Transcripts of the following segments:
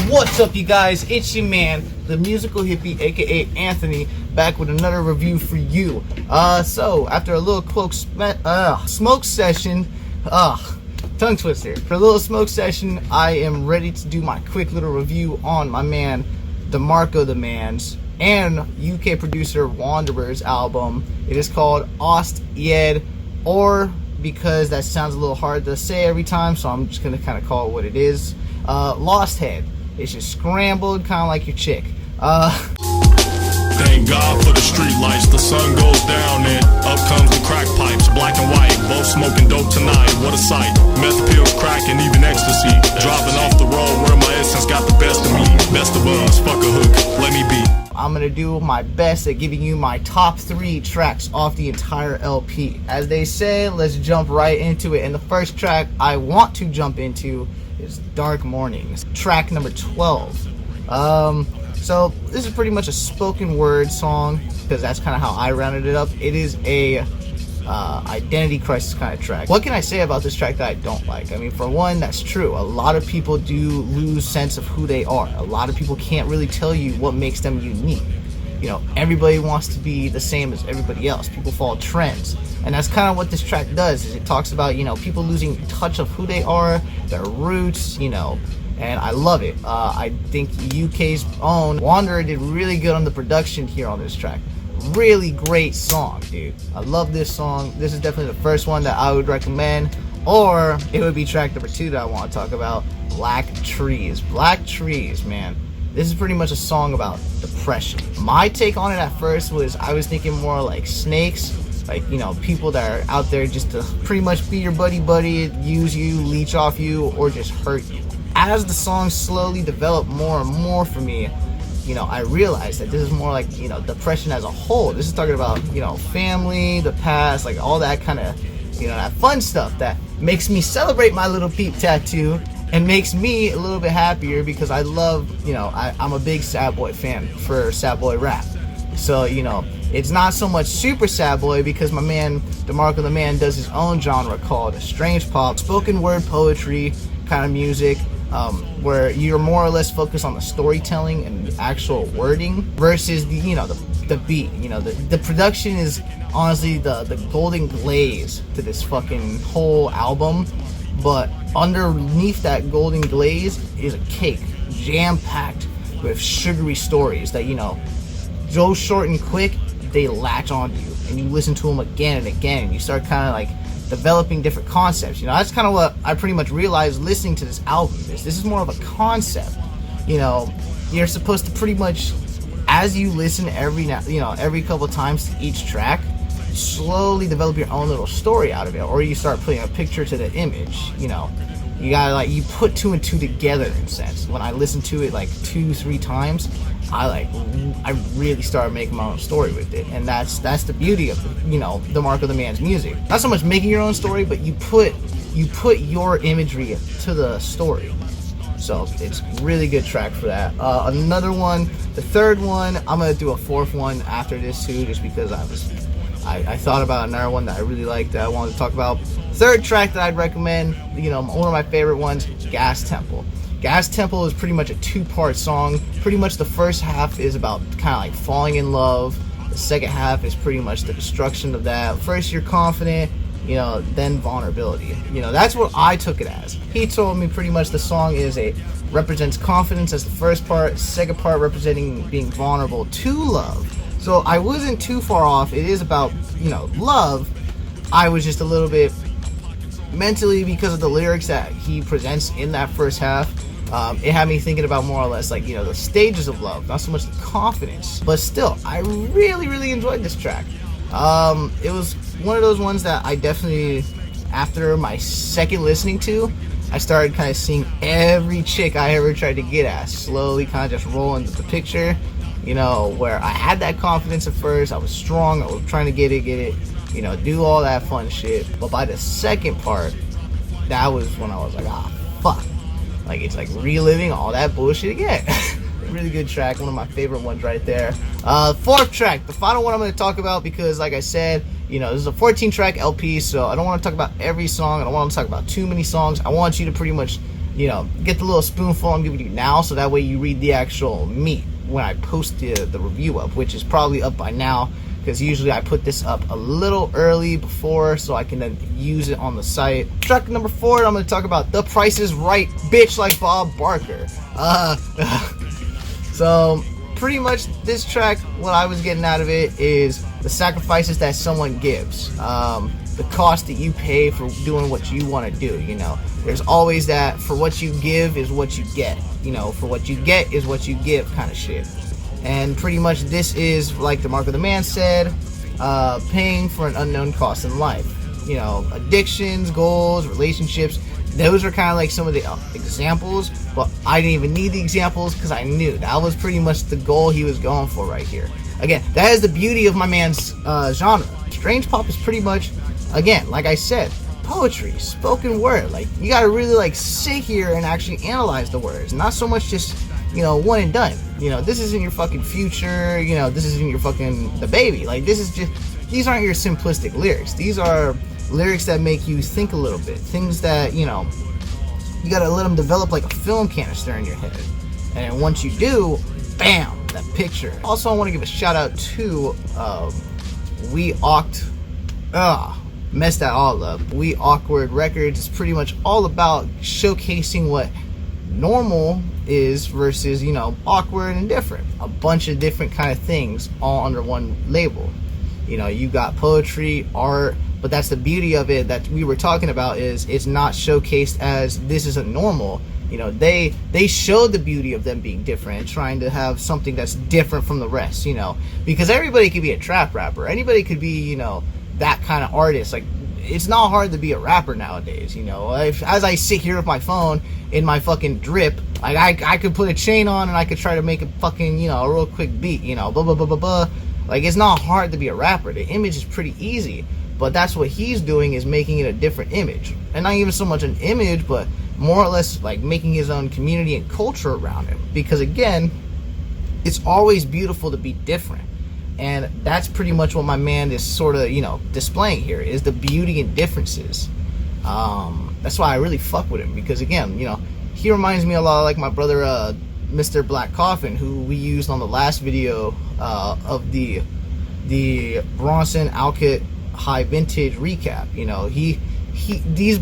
What's up, you guys? It's your man, the musical hippie, aka Anthony, back with another review for you. So after a little smoke session, tongue twister. For a little smoke session, I am ready to do my quick little review on my man, DemarcoTheMan's and UK producer Wanderer's album. It is called OlsT EAhD, or because that sounds a little hard to say every time, so I'm just gonna kind of call it what it is. Lost Head. It's just scrambled, kind of like your chick. Thank God for the street lights. The sun goes down and up comes the crack pipes. Black and white, both smoking dope tonight. What a sight. Meth pills, crack, and even ecstasy. Driving off the road where my essence got the best of me. Best of us, fuck a hook, let me be. I'm gonna do my best at giving you my top 3 tracks off the entire LP. As they say, let's jump right into it. And the first track I want to jump into is Dark Mornings, track number 12. So this is pretty much a spoken word song, because that's kind of how I rounded it up. It is a identity crisis kind of track. What can I say about this track that I don't like? I mean, for one, that's true. A lot of people do lose sense of who they are. A lot of people can't really tell you what makes them unique. You know, everybody wants to be the same as everybody else. People follow trends. And that's kind of what this track does, is it talks about, you know, people losing touch of who they are, their roots, you know, and I love it. I think UK's own Wanderer did really good on the production here on this track. Really great song, dude. I love this song. This is definitely the first one that I would recommend, or it would be track number 2 that I want to talk about, Black Trees. Black Trees, man. This is pretty much a song about depression. My take on it at first was I was thinking more like snakes, like, you know, people that are out there just to pretty much be your buddy, use you, leech off you, or just hurt you. As the song slowly developed more and more for me, you know, I realized that this is more like, you know, depression as a whole. This is talking about, you know, family, the past, like all that kind of, you know, that fun stuff that makes me celebrate my little peep tattoo and makes me a little bit happier, because I love, you know, I'm a big sad boy fan for sad boy rap. So, you know, it's not so much super sad boy, because my man DemarcoTheMan does his own genre called strange pop, spoken word poetry kind of music, where you're more or less focused on the storytelling and the actual wording versus the, you know, the beat. You know, the production is honestly the golden glaze to this fucking whole album, but underneath that golden glaze is a cake jam-packed with sugary stories that, you know, go short and quick, they latch on you, and you listen to them again and again, and you start kind of like developing different concepts. You know, that's kind of what I pretty much realized listening to this album. This is more of a concept. You know, you're supposed to pretty much, as you listen every couple times to each track, slowly develop your own little story out of it, or you start putting a picture to the image. You know, you gotta, like, you put 2 and 2 together in a sense. When I listen to it like 2-3 times, I really started making my own story with it, and that's the beauty of, you know, DemarcoTheMan's music. Not so much making your own story, but you put your imagery to the story. So it's a really good track for that. Another one, the third one, I'm gonna do a 4th one after this too, just because I thought about another one that I really liked that I wanted to talk about. Third track that I'd recommend, you know, one of my favorite ones, Gas Temple. Gas Temple is pretty much a 2-part song. Pretty much the first half is about kind of like falling in love. The second half is pretty much the destruction of that. First you're confident, you know, then vulnerability. You know, that's what I took it as. He told me pretty much the song represents confidence as the first part, second part representing being vulnerable to love. So I wasn't too far off. It is about, you know, love. I was just a little bit mentally, because of the lyrics that he presents in that first half, it had me thinking about more or less like, you know, the stages of love, not so much the confidence. But still, I really enjoyed this track. It was one of those ones that I definitely, after my second listening to, I started kind of seeing every chick I ever tried to get at slowly kind of just roll into the picture. You know, where I had that confidence at first, I was strong, I was trying to get it, you know, do all that fun shit. But by the second part, that was when I was like, fuck. Like, it's like reliving all that bullshit again. Really good track, one of my favorite ones right there. 4th track, the final one I'm going to talk about, because like I said, you know, this is a 14 track LP, so I don't want to talk about every song. I don't want to talk about too many songs. I want you to pretty much you know, get the little spoonful I'm giving you now, so that way you read the actual meat when I post the review up, which is probably up by now, because usually I put this up a little early before so I can then use it on the site. Track number 4, I'm going to talk about The Price is Right, bitch, like Bob Barker. So pretty much this track, what I was getting out of it is the sacrifices that someone gives, the cost that you pay for doing what you want to do. You know, there's always that for what you give is what you get, you know, for what you get is what you give kind of shit. And pretty much this is, like DemarcoTheMan said, paying for an unknown cost in life. You know, addictions, goals, relationships, those are kind of like some of the examples, but I didn't even need the examples because I knew that was pretty much the goal he was going for right here. Again, that is the beauty of my man's genre. Strange pop is pretty much, again, like I said, poetry, spoken word. Like, you gotta really like sit here and actually analyze the words, not so much just, you know, one and done. You know, this isn't your fucking Future, you know, this isn't your fucking The Baby. Like, this is just, these aren't your simplistic lyrics. These are lyrics that make you think a little bit, things that, you know, you gotta let them develop like a film canister in your head, and once you do, bam, that picture. Also, I want to give a shout out to messed that all up. We Awkward Records is pretty much all about showcasing what normal is versus, you know, awkward and different. A bunch of different kind of things all under one label. You know, you got poetry, art, but that's the beauty of it that we were talking about, is it's not showcased as this is a normal. You know, they showed the beauty of them being different and trying to have something that's different from the rest, you know, because everybody could be a trap rapper, anybody could be, you know, that kind of artist. Like, it's not hard to be a rapper nowadays, you know. As I sit here with my phone in my fucking drip, like I could put a chain on and I could try to make a fucking, you know, a real quick beat, you know, blah blah blah blah blah. Like, it's not hard to be a rapper. The image is pretty easy, but that's what he's doing, is making it a different image, and not even so much an image, but more or less like making his own community and culture around it. Because again, it's always beautiful to be different. And that's pretty much what my man is sort of, you know, displaying here, is the beauty in differences. That's why I really fuck with him, because again, you know, he reminds me a lot of like my brother, Mr. Black Coffin, who we used on the last video of the Bronson Alkit High Vintage recap. You know,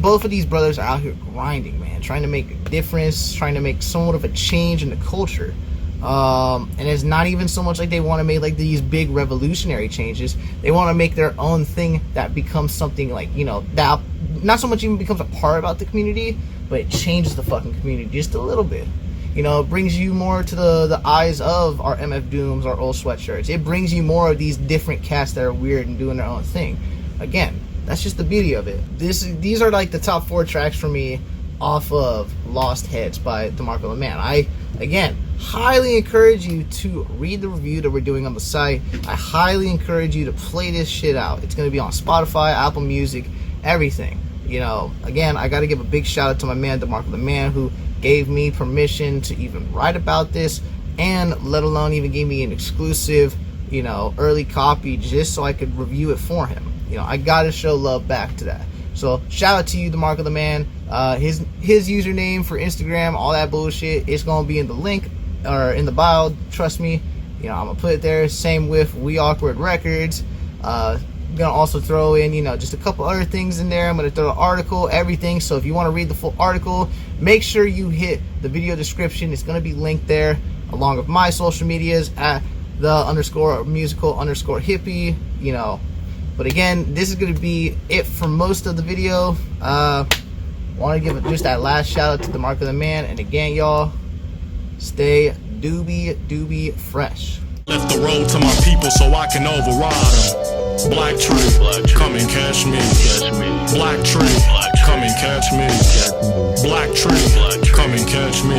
both of these brothers are out here grinding, man, trying to make a difference, trying to make somewhat of a change in the culture. And it's not even so much like they want to make like these big revolutionary changes. They want to make their own thing that becomes something like, you know, that not so much even becomes a part about the community, but it changes the fucking community just a little bit. You know, it brings you more to the eyes of our MF Dooms, our old sweatshirts. It brings you more of these different cats that are weird and doing their own thing. Again, that's just the beauty of it. These are like the top 4 tracks for me off of Lost Heads by DemarcoTheMan. I, again, highly encourage you to read the review that we're doing on the site. I highly encourage you to play this shit out. It's going to be on Spotify, Apple Music, everything. You know, again, I got to give a big shout out to my man DemarcoTheMan, who gave me permission to even write about this, and let alone even gave me an exclusive, you know, early copy just so I could review it for him. You know, I got to show love back to that. So shout out to you, DemarcoTheMan. His username for Instagram, all that bullshit, it's gonna be in the link or in the bio. Trust me. You know, I'm gonna put it there. Same with We Awkward Records. Gonna also throw in, you know, just a couple other things in there. I'm gonna throw an article, everything. So if you want to read the full article, make sure you hit the video description. It's gonna be linked there, along with my social medias at _musical_hippie. You know. But again, this is going to be it for most of the video. Want to give just that last shout out to DemarcoTheMan. And again, y'all, stay doobie fresh. Left the road to my people so I can override them. Black tree, come and catch me. Black tree, come and catch me. Black tree, come and catch me.